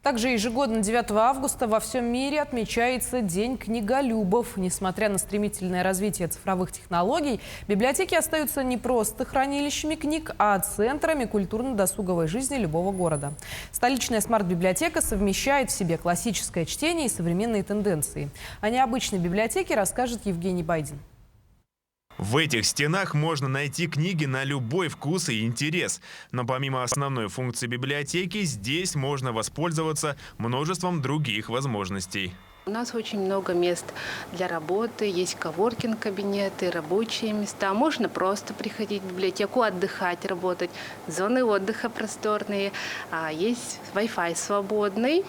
Также ежегодно 9 августа во всем мире отмечается День книголюбов. Несмотря на стремительное развитие цифровых технологий, библиотеки остаются не просто хранилищами книг, а центрами культурно-досуговой жизни любого города. Столичная смарт-библиотека совмещает в себе классическое чтение и современные тенденции. О необычной библиотеке расскажет Евгений Байдин. В этих стенах можно найти книги на любой вкус и интерес. Но помимо основной функции библиотеки, здесь можно воспользоваться множеством других возможностей. У нас очень много мест для работы, есть коворкинг-кабинеты, рабочие места. Можно просто приходить в библиотеку, отдыхать, работать. Зоны отдыха просторные, есть Wi-Fi свободный.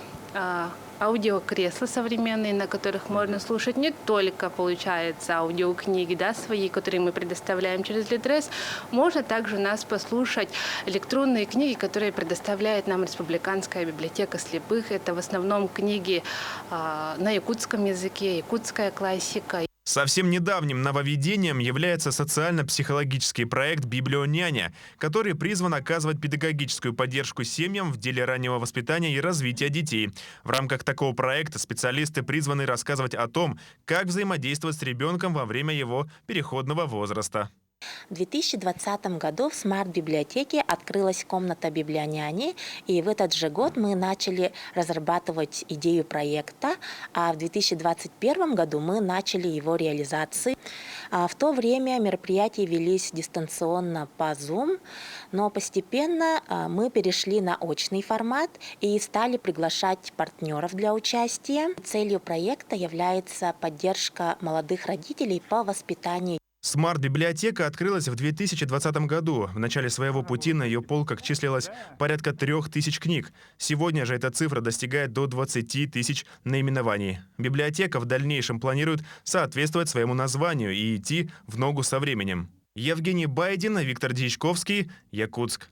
Аудиокресла современные, на которых можно слушать не только, получается, аудиокниги, свои, которые мы предоставляем через Литрес. Можно также у нас послушать электронные книги, которые предоставляет нам Республиканская библиотека слепых. Это в основном книги на якутском языке, якутская классика. Совсем недавним нововведением является социально-психологический проект «Библионяня», который призван оказывать педагогическую поддержку семьям в деле раннего воспитания и развития детей. В рамках такого проекта специалисты призваны рассказывать о том, как взаимодействовать с ребенком во время его переходного возраста. В 2020 году в смарт-библиотеке открылась комната библионяни, и в этот же год мы начали разрабатывать идею проекта, а в 2021 году мы начали его реализацию. В то время мероприятия велись дистанционно по Zoom, но постепенно мы перешли на очный формат и стали приглашать партнеров для участия. Целью проекта является поддержка молодых родителей по воспитанию. Смарт-библиотека открылась в 2020 году. В начале своего пути на ее полках числилось порядка 3000 книг. Сегодня же эта цифра достигает до 20 тысяч наименований. Библиотека в дальнейшем планирует соответствовать своему названию и идти в ногу со временем. Евгений Байдин, Виктор Дьячковский, Якутск.